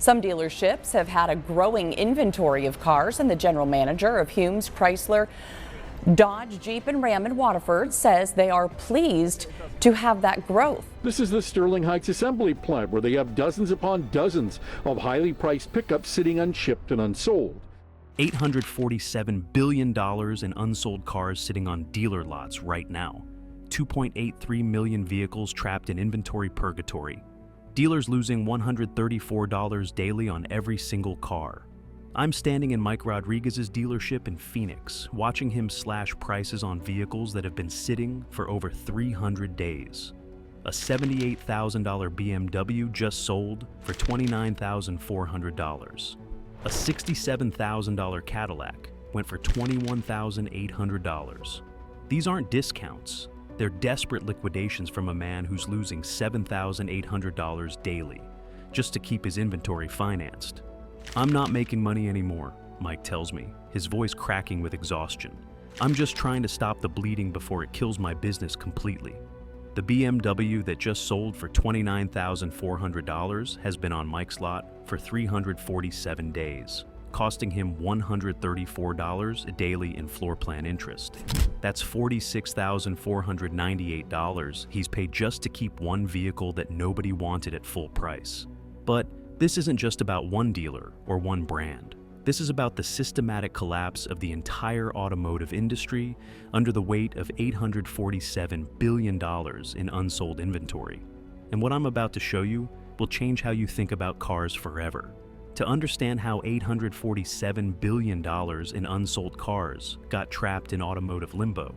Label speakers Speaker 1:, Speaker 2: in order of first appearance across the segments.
Speaker 1: Some dealerships have had a growing inventory of cars, and the general manager of Humes, Chrysler, Dodge, Jeep, and Ram in Waterford says they are pleased to have that growth.
Speaker 2: This is the Sterling Heights assembly plant where they have dozens upon dozens of highly priced pickups sitting unshipped and unsold.
Speaker 3: $847 billion in unsold cars sitting on dealer lots right now. 2.83 million vehicles trapped in inventory purgatory. Dealers losing $134 daily on every single car. I'm standing in Mike Rodriguez's dealership in Phoenix, watching him slash prices on vehicles that have been sitting for over 300 days. A $78,000 BMW just sold for $29,400. A $67,000 Cadillac went for $21,800. These aren't discounts. They're desperate liquidations from a man who's losing $7,800 daily just to keep his inventory financed. I'm not making money anymore, Mike tells me, his voice cracking with exhaustion. I'm just trying to stop the bleeding before it kills my business completely. The BMW that just sold for $29,400 has been on Mike's lot for 347 days, costing him $134 daily in floor plan interest. That's $46,498 he's paid just to keep one vehicle that nobody wanted at full price. But this isn't just about one dealer or one brand. This is about the systematic collapse of the entire automotive industry under the weight of $847 billion in unsold inventory. And what I'm about to show you will change how you think about cars forever. To understand how $847 billion in unsold cars got trapped in automotive limbo,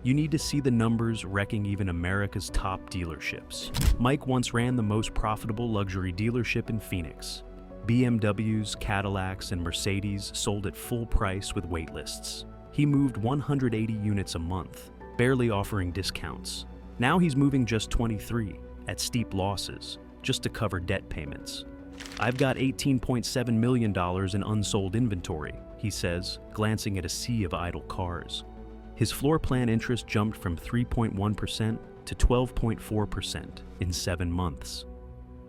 Speaker 3: you need to see the numbers wrecking even America's top dealerships. Mike once ran the most profitable luxury dealership in Phoenix. BMWs, Cadillacs, and Mercedes sold at full price with wait lists. He moved 180 units a month, barely offering discounts. Now he's moving just 23, at steep losses, just to cover debt payments. I've got $18.7 million in unsold inventory, he says, glancing at a sea of idle cars. His floor plan interest jumped from 3.1% to 12.4% in 7 months.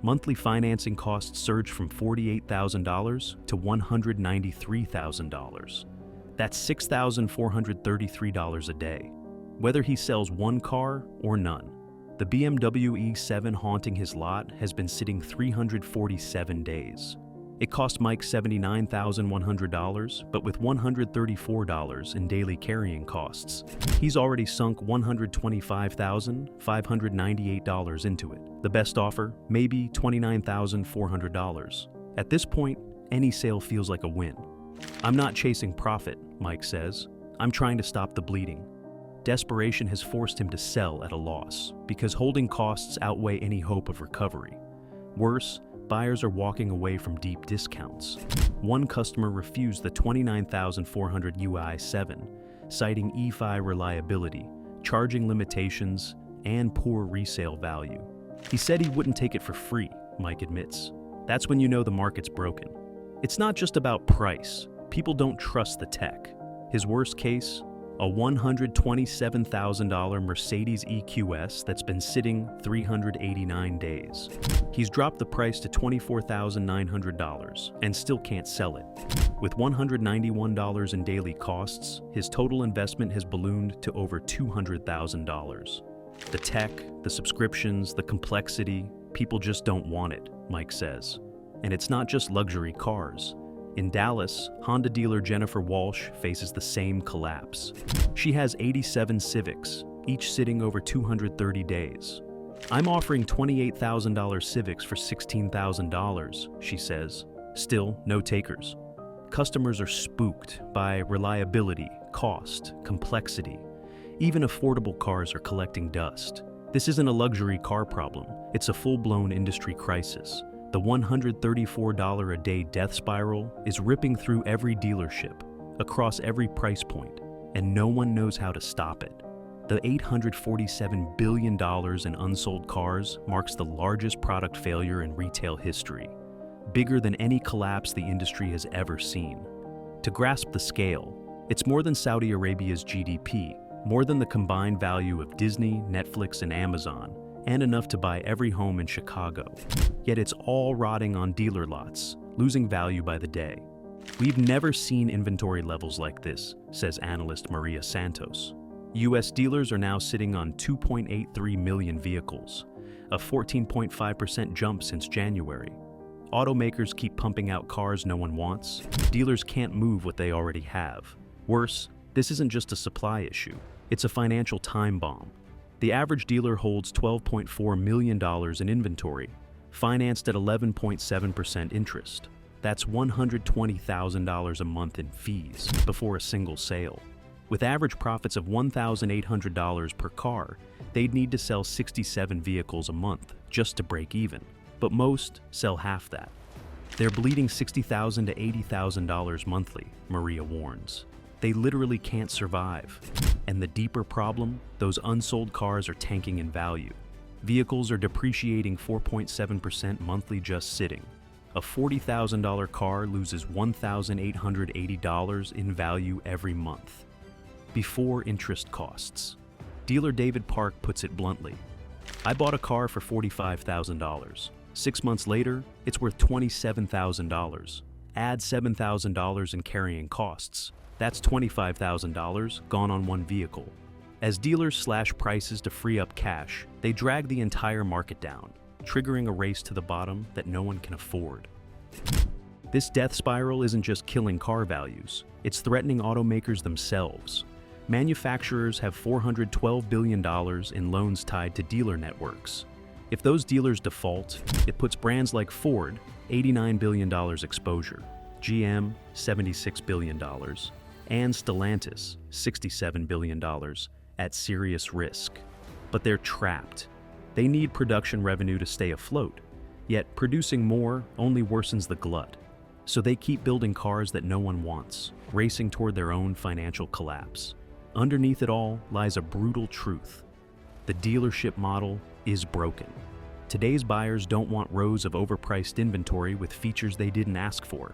Speaker 3: Monthly financing costs surged from $48,000 to $193,000. That's $6,433 a day, whether he sells one car or none. The BMW E7 haunting his lot has been sitting 347 days. It cost Mike $79,100, but with $134 in daily carrying costs, he's already sunk $125,598 into it. The best offer, maybe $29,400. At this point, any sale feels like a win. I'm not chasing profit, Mike says. I'm trying to stop the bleeding. Desperation has forced him to sell at a loss because holding costs outweigh any hope of recovery. Worse, buyers are walking away from deep discounts. One customer refused the $29,400 UI7, citing EFI reliability, charging limitations, and poor resale value. He said he wouldn't take it for free, Mike admits. That's when you know the market's broken. It's not just about price. People don't trust the tech. His worst case? A $127,000 Mercedes EQS that's been sitting 389 days. He's dropped the price to $24,900 and still can't sell it. With $191 in daily costs, his total investment has ballooned to over $200,000. The tech, the subscriptions, the complexity, people just don't want it, Mike says. And it's not just luxury cars. In Dallas, Honda dealer Jennifer Walsh faces the same collapse. She has 87 Civics, each sitting over 230 days. I'm offering $28,000 Civics for $16,000, she says. Still, no takers. Customers are spooked by reliability, cost, complexity. Even affordable cars are collecting dust. This isn't a luxury car problem. It's a full-blown industry crisis. The $134 a day death spiral is ripping through every dealership, across every price point, and no one knows how to stop it. The $847 billion in unsold cars marks the largest product failure in retail history, bigger than any collapse the industry has ever seen. To grasp the scale, it's more than Saudi Arabia's GDP, more than the combined value of Disney, Netflix, and Amazon, and enough to buy every home in Chicago. Yet it's all rotting on dealer lots, losing value by the day. We've never seen inventory levels like this, says analyst Maria Santos. U.S. dealers are now sitting on 2.83 million vehicles, a 14.5% jump since January. Automakers keep pumping out cars no one wants. Dealers can't move what they already have. Worse, this isn't just a supply issue. It's a financial time bomb. The average dealer holds $12.4 million in inventory, financed at 11.7% interest. That's $120,000 a month in fees before a single sale. With average profits of $1,800 per car, they'd need to sell 67 vehicles a month just to break even. But most sell half that. They're bleeding $60,000 to $80,000 monthly, Maria warns. They literally can't survive. And the deeper problem, those unsold cars are tanking in value. Vehicles are depreciating 4.7% monthly just sitting. A $40,000 car loses $1,880 in value every month, before interest costs. Dealer David Park puts it bluntly. I bought a car for $45,000. 6 months later, it's worth $27,000. Add $7,000 in carrying costs. That's $25,000 gone on one vehicle. As dealers slash prices to free up cash, they drag the entire market down, triggering a race to the bottom that no one can afford. This death spiral isn't just killing car values, it's threatening automakers themselves. Manufacturers have $412 billion in loans tied to dealer networks. If those dealers default, it puts brands like Ford, $89 billion exposure, GM, $76 billion, and Stellantis, $67 billion, at serious risk. But they're trapped. They need production revenue to stay afloat, yet producing more only worsens the glut. So they keep building cars that no one wants, racing toward their own financial collapse. Underneath it all lies a brutal truth. The dealership model is broken. Today's buyers don't want rows of overpriced inventory with features they didn't ask for.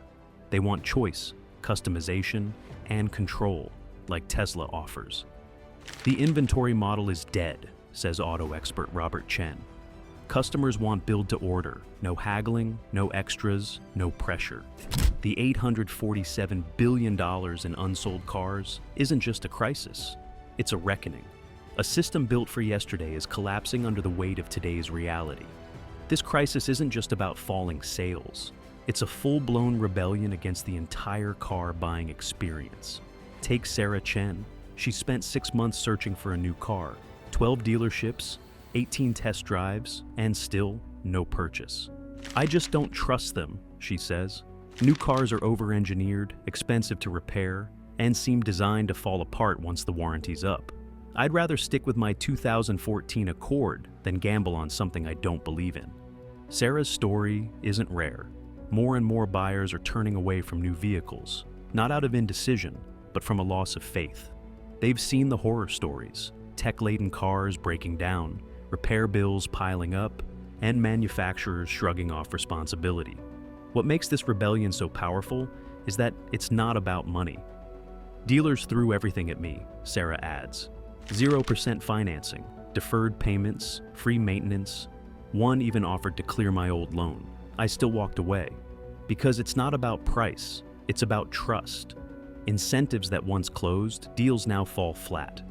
Speaker 3: They want choice, customization, and control, like Tesla offers. The inventory model is dead, says auto expert Robert Chen. Customers want build to order, no haggling, no extras, no pressure. The $847 billion in unsold cars isn't just a crisis, it's a reckoning. A system built for yesterday is collapsing under the weight of today's reality. This crisis isn't just about falling sales. It's a full-blown rebellion against the entire car buying experience. Take Sarah Chen. She spent 6 months searching for a new car, 12 dealerships, 18 test drives, and still no purchase. I just don't trust them, she says. New cars are over-engineered, expensive to repair, and seem designed to fall apart once the warranty's up. I'd rather stick with my 2014 Accord than gamble on something I don't believe in. Sarah's story isn't rare. More and more buyers are turning away from new vehicles, not out of indecision, but from a loss of faith. They've seen the horror stories, tech-laden cars breaking down, repair bills piling up, and manufacturers shrugging off responsibility. What makes this rebellion so powerful is that it's not about money. Dealers threw everything at me, Sarah adds. 0% financing, deferred payments, free maintenance. One even offered to clear my old loan. I still walked away. Because it's not about price, it's about trust. Incentives that once closed, deals now fall flat.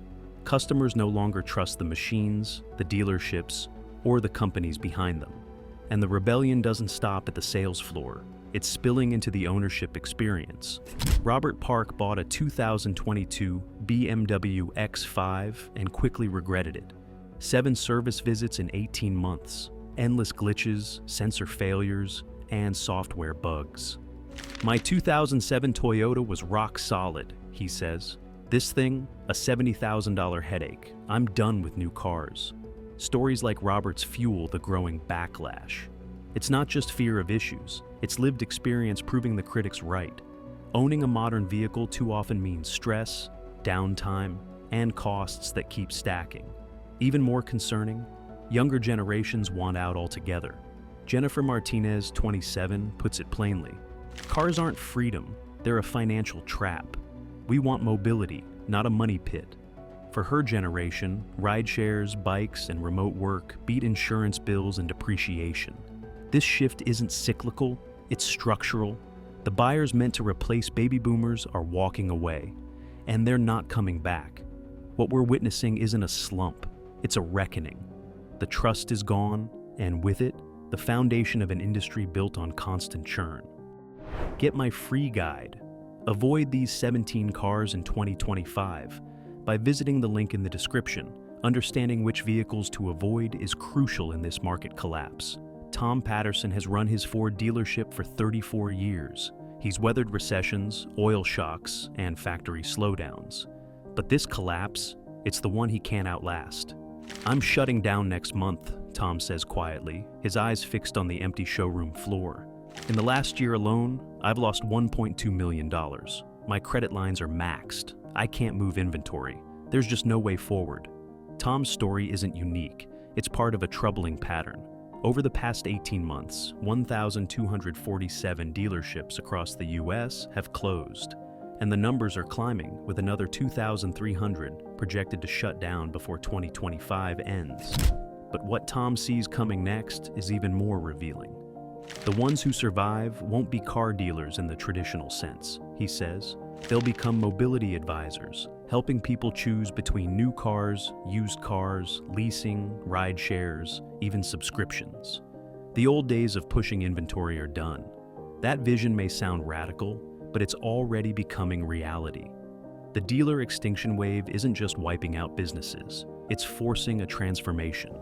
Speaker 3: Customers no longer trust the machines, the dealerships, or the companies behind them. And the rebellion doesn't stop at the sales floor. It's spilling into the ownership experience. Robert Park bought a 2022 BMW X5 and quickly regretted it. 7 service visits in 18 months, endless glitches, sensor failures, and software bugs. My 2007 Toyota was rock solid, he says. This thing, a $70,000 headache. I'm done with new cars. Stories like Robert's fuel the growing backlash. It's not just fear of issues, it's lived experience proving the critics right. Owning a modern vehicle too often means stress, downtime, and costs that keep stacking. Even more concerning, younger generations want out altogether. Jennifer Martinez, 27, puts it plainly. Cars aren't freedom, they're a financial trap. We want mobility, not a money pit. For her generation, rideshares, bikes, and remote work beat insurance bills and depreciation. This shift isn't cyclical, it's structural. The buyers meant to replace baby boomers are walking away, and they're not coming back. What we're witnessing isn't a slump, it's a reckoning. The trust is gone, and with it, the foundation of an industry built on constant churn. Get my free guide. Avoid these 17 cars in 2025 by visiting the link in the description. Understanding which vehicles to avoid is crucial in this market collapse. Tom Patterson has run his Ford dealership for 34 years. He's weathered recessions, oil shocks, and factory slowdowns. But this collapse, it's the one he can't outlast. "I'm shutting down next month," Tom says quietly, his eyes fixed on the empty showroom floor. "In the last year alone, I've lost $1.2 million. My credit lines are maxed. I can't move inventory. There's just no way forward." Tom's story isn't unique. It's part of a troubling pattern. Over the past 18 months, 1,247 dealerships across the U.S. have closed, and the numbers are climbing, with another 2,300 projected to shut down before 2025 ends. But what Tom sees coming next is even more revealing. The ones who survive won't be car dealers in the traditional sense, he says. They'll become mobility advisors, helping people choose between new cars, used cars, leasing, ride shares, even subscriptions. The old days of pushing inventory are done. That vision may sound radical, but it's already becoming reality. The dealer extinction wave isn't just wiping out businesses, it's forcing a transformation.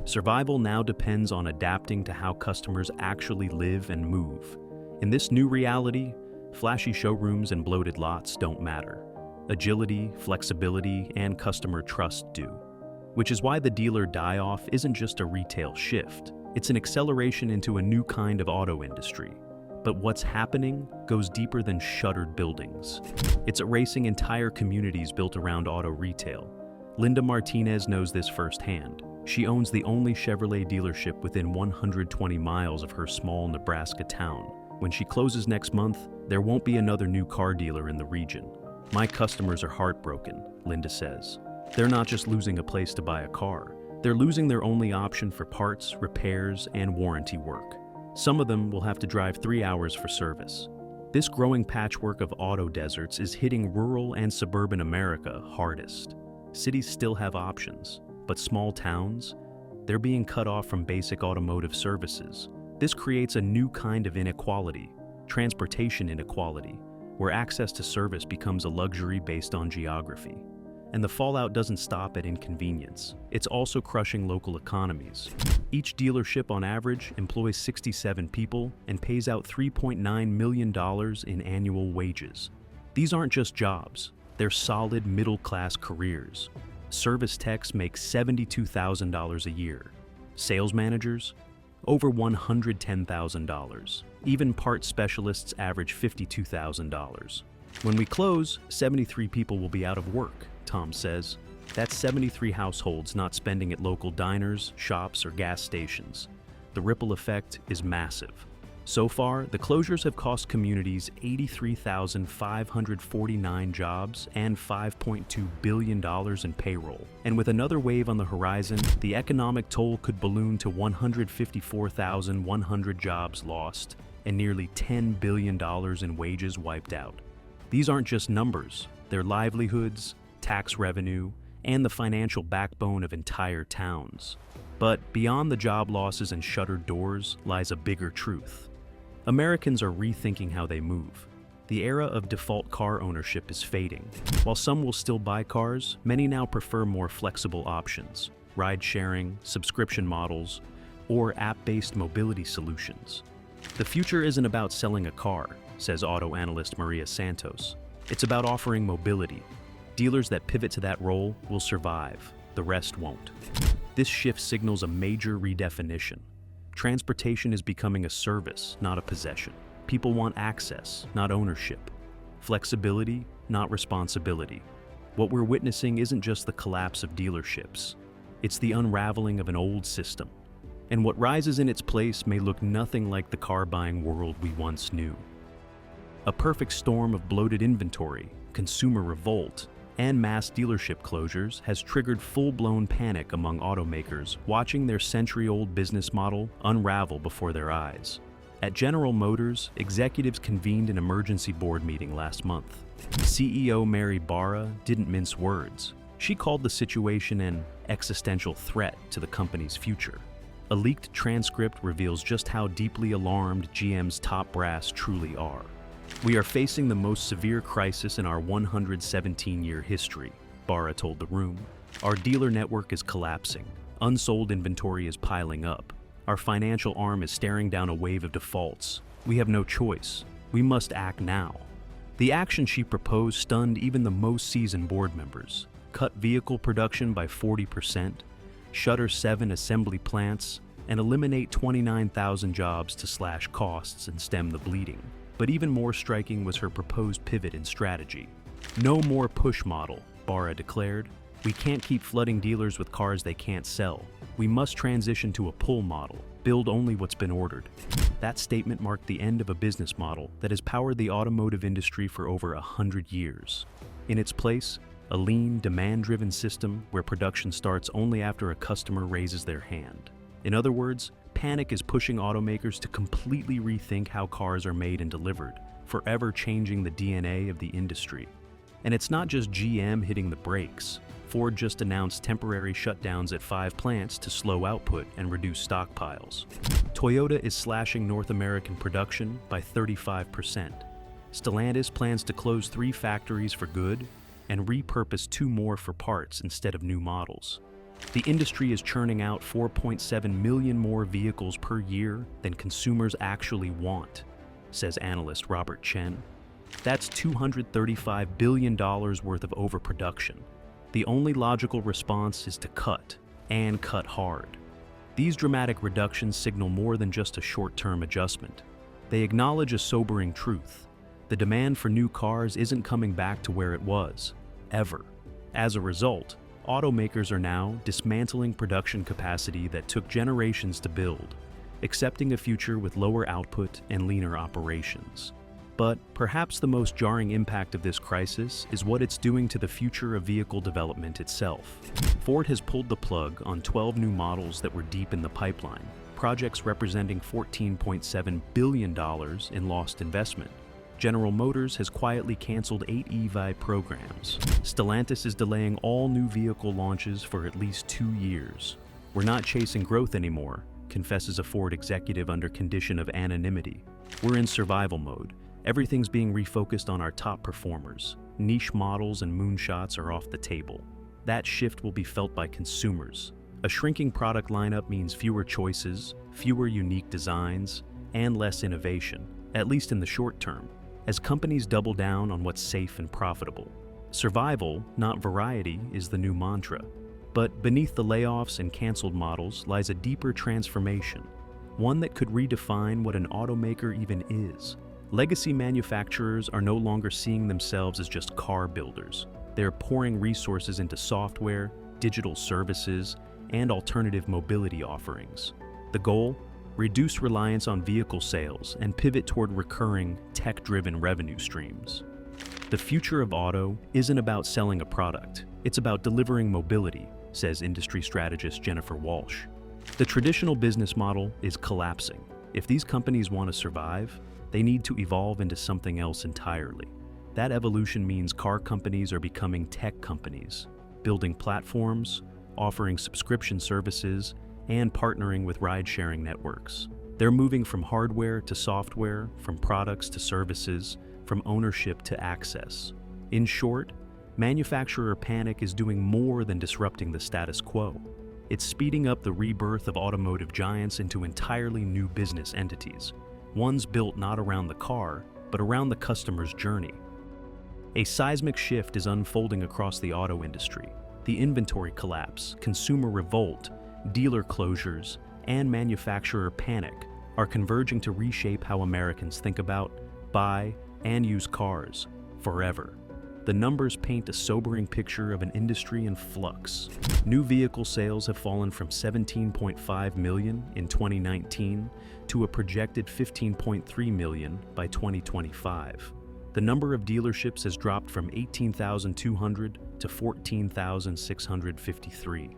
Speaker 3: Survival now depends on adapting to how customers actually live and move. In this new reality, flashy showrooms and bloated lots don't matter. Agility, flexibility, and customer trust do. Which is why the dealer die-off isn't just a retail shift. It's an acceleration into a new kind of auto industry. But what's happening goes deeper than shuttered buildings. It's erasing entire communities built around auto retail. Linda Martinez knows this firsthand. She owns the only Chevrolet dealership within 120 miles of her small Nebraska town. When she closes next month, there won't be another new car dealer in the region. "My customers are heartbroken," Linda says. "They're not just losing a place to buy a car. They're losing their only option for parts, repairs, and warranty work. Some of them will have to drive 3 hours for service." This growing patchwork of auto deserts is hitting rural and suburban America hardest. Cities still have options, but small towns, they're being cut off from basic automotive services. This creates a new kind of inequality, transportation inequality, where access to service becomes a luxury based on geography. And the fallout doesn't stop at inconvenience. It's also crushing local economies. Each dealership on average employs 67 people and pays out $3.9 million in annual wages. These aren't just jobs, they're solid middle-class careers. Service techs make $72,000 a year. Sales managers? Over $110,000. Even parts specialists average $52,000. When we close, 73 people will be out of work, Tom says. That's 73 households not spending at local diners, shops, or gas stations. The ripple effect is massive. So far, the closures have cost communities 83,549 jobs and $5.2 billion in payroll. And with another wave on the horizon, the economic toll could balloon to 154,100 jobs lost and nearly $10 billion in wages wiped out. These aren't just numbers, they're livelihoods, tax revenue, and the financial backbone of entire towns. But beyond the job losses and shuttered doors lies a bigger truth. Americans are rethinking how they move. The era of default car ownership is fading. While some will still buy cars, many now prefer more flexible options, ride-sharing, subscription models, or app-based mobility solutions. The future isn't about selling a car, says auto analyst Maria Santos. It's about offering mobility. Dealers that pivot to that role will survive, the rest won't. This shift signals a major redefinition. Transportation is becoming a service, not a possession. People want access, not ownership. Flexibility, not responsibility. What we're witnessing isn't just the collapse of dealerships. It's the unraveling of an old system. And what rises in its place may look nothing like the car-buying world we once knew. A perfect storm of bloated inventory, consumer revolt, and mass dealership closures has triggered full-blown panic among automakers watching their century-old business model unravel before their eyes. At General Motors, executives convened an emergency board meeting last month. CEO Mary Barra didn't mince words. She called the situation an existential threat to the company's future. A leaked transcript reveals just how deeply alarmed GM's top brass truly are. "We are facing the most severe crisis in our 117-year history," Barra told the room. "Our dealer network is collapsing. Unsold inventory is piling up. Our financial arm is staring down a wave of defaults. We have no choice. We must act now." The action she proposed stunned even the most seasoned board members. Cut vehicle production by 40%, shutter 7 assembly plants, and eliminate 29,000 jobs to slash costs and stem the bleeding. But even more striking was her proposed pivot in strategy. "No more push model," Barra declared. "We can't keep flooding dealers with cars they can't sell. We must transition to a pull model, build only what's been ordered." That statement marked the end of a business model that has powered the automotive industry for over 100 years. In its place, a lean, demand-driven system where production starts only after a customer raises their hand. In other words, panic is pushing automakers to completely rethink how cars are made and delivered, forever changing the DNA of the industry. And it's not just GM hitting the brakes. Ford just announced temporary shutdowns at 5 plants to slow output and reduce stockpiles. Toyota is slashing North American production by 35%. Stellantis plans to close 3 factories for good and repurpose 2 more for parts instead of new models. The industry is churning out 4.7 million more vehicles per year than consumers actually want, says analyst Robert Chen. That's $235 billion worth of overproduction. The only logical response is to cut, and cut hard. These dramatic reductions signal more than just a short-term adjustment. They acknowledge a sobering truth. The demand for new cars isn't coming back to where it was, ever. As a result, automakers are now dismantling production capacity that took generations to build, accepting a future with lower output and leaner operations. But perhaps the most jarring impact of this crisis is what it's doing to the future of vehicle development itself. Ford has pulled the plug on 12 new models that were deep in the pipeline, projects representing $14.7 billion in lost investment. General Motors has quietly canceled 8 EV programs. Stellantis is delaying all new vehicle launches for at least 2 years. "We're not chasing growth anymore," confesses a Ford executive under condition of anonymity. "We're in survival mode. Everything's being refocused on our top performers. Niche models and moonshots are off the table." That shift will be felt by consumers. A shrinking product lineup means fewer choices, fewer unique designs, and less innovation, at least in the short term, as companies double down on what's safe and profitable. Survival, not variety, is the new mantra. But beneath the layoffs and canceled models lies a deeper transformation, one that could redefine what an automaker even is. Legacy manufacturers are no longer seeing themselves as just car builders. They're pouring resources into software, digital services, and alternative mobility offerings. The goal? Reduce reliance on vehicle sales and pivot toward recurring, tech-driven revenue streams. The future of auto isn't about selling a product. It's about delivering mobility, says industry strategist Jennifer Walsh. The traditional business model is collapsing. If these companies want to survive, they need to evolve into something else entirely. That evolution means car companies are becoming tech companies, building platforms, offering subscription services, and partnering with ride-sharing networks. They're moving from hardware to software, from products to services, from ownership to access. In short, manufacturer panic is doing more than disrupting the status quo. It's speeding up the rebirth of automotive giants into entirely new business entities, ones built not around the car, but around the customer's journey. A seismic shift is unfolding across the auto industry. The inventory collapse, consumer revolt, dealer closures, and manufacturer panic are converging to reshape how Americans think about, buy, and use cars forever. The numbers paint a sobering picture of an industry in flux. New vehicle sales have fallen from 17.5 million in 2019 to a projected 15.3 million by 2025. The number of dealerships has dropped from 18,200 to 14,653.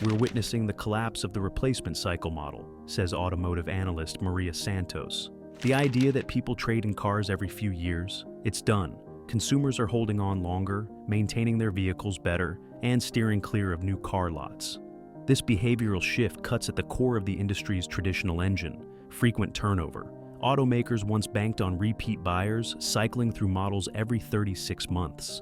Speaker 3: We're witnessing the collapse of the replacement cycle model, says automotive analyst Maria Santos. The idea that people trade in cars every few years, it's done. Consumers are holding on longer, maintaining their vehicles better, and steering clear of new car lots. This behavioral shift cuts at the core of the industry's traditional engine, frequent turnover. Automakers once banked on repeat buyers, cycling through models every 36 months.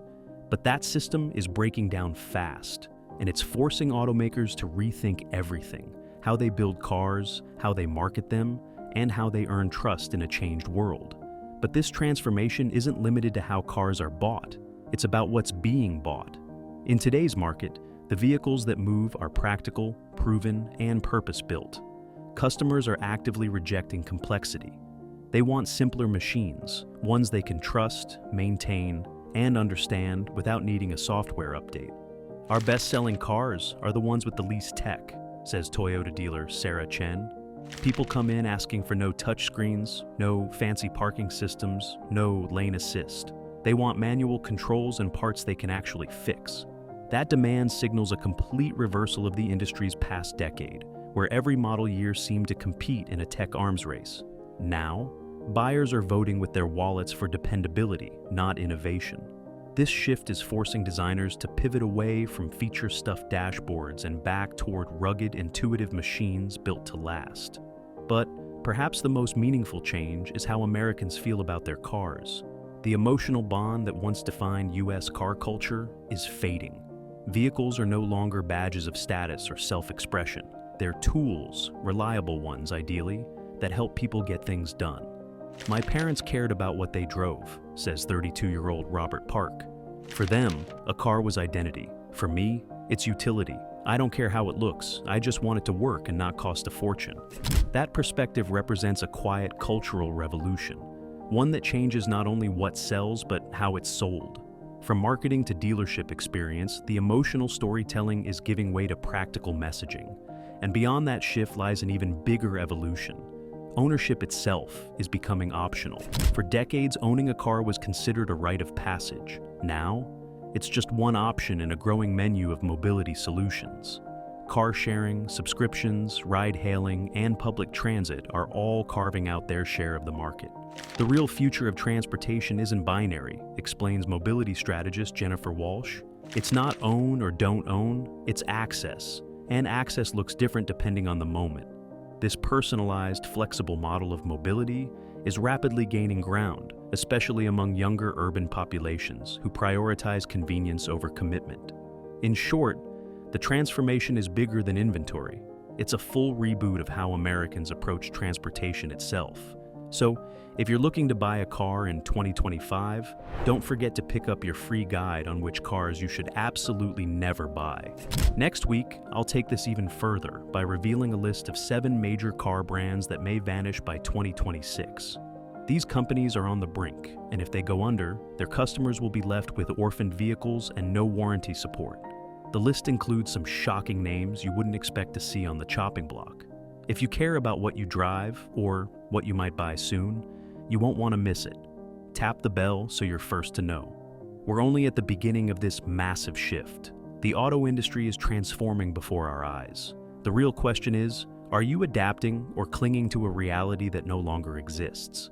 Speaker 3: But that system is breaking down fast, and it's forcing automakers to rethink everything: how they build cars, how they market them, and how they earn trust in a changed world. But this transformation isn't limited to how cars are bought. It's about what's being bought. In today's market, the vehicles that move are practical, proven, and purpose-built. Customers are actively rejecting complexity. They want simpler machines, ones they can trust, maintain, and understand without needing a software update. Our best-selling cars are the ones with the least tech, says Toyota dealer Sarah Chen. People come in asking for no touchscreens, no fancy parking systems, no lane assist. They want manual controls and parts they can actually fix. That demand signals a complete reversal of the industry's past decade, where every model year seemed to compete in a tech arms race. Now, buyers are voting with their wallets for dependability, not innovation. This shift is forcing designers to pivot away from feature-stuffed dashboards and back toward rugged, intuitive machines built to last. But perhaps the most meaningful change is how Americans feel about their cars. The emotional bond that once defined U.S. car culture is fading. Vehicles are no longer badges of status or self-expression. They're tools, reliable ones ideally, that help people get things done. My parents cared about what they drove, says 32-year-old Robert Park. For them, a car was identity. For me, it's utility. I don't care how it looks, I just want it to work and not cost a fortune. That perspective represents a quiet cultural revolution, one that changes not only what sells but how it's sold. From marketing to dealership experience, the emotional storytelling is giving way to practical messaging. And beyond that shift lies an even bigger evolution. Ownership itself is becoming optional. For decades, owning a car was considered a rite of passage. Now, it's just one option in a growing menu of mobility solutions. Car sharing, subscriptions, ride-hailing, and public transit are all carving out their share of the market. The real future of transportation isn't binary, explains mobility strategist Jennifer Walsh. It's not own or don't own, it's access. And access looks different depending on the moment. This personalized, flexible model of mobility is rapidly gaining ground, especially among younger urban populations who prioritize convenience over commitment. In short, the transformation is bigger than inventory. It's a full reboot of how Americans approach transportation itself. So, if you're looking to buy a car in 2025, don't forget to pick up your free guide on which cars you should absolutely never buy. Next week, I'll take this even further by revealing a list of 7 major car brands that may vanish by 2026. These companies are on the brink, and if they go under, their customers will be left with orphaned vehicles and no warranty support. The list includes some shocking names you wouldn't expect to see on the chopping block. If you care about what you drive, or what you might buy soon, you won't want to miss it. Tap the bell so you're first to know. We're only at the beginning of this massive shift. The auto industry is transforming before our eyes. The real question is, are you adapting or clinging to a reality that no longer exists?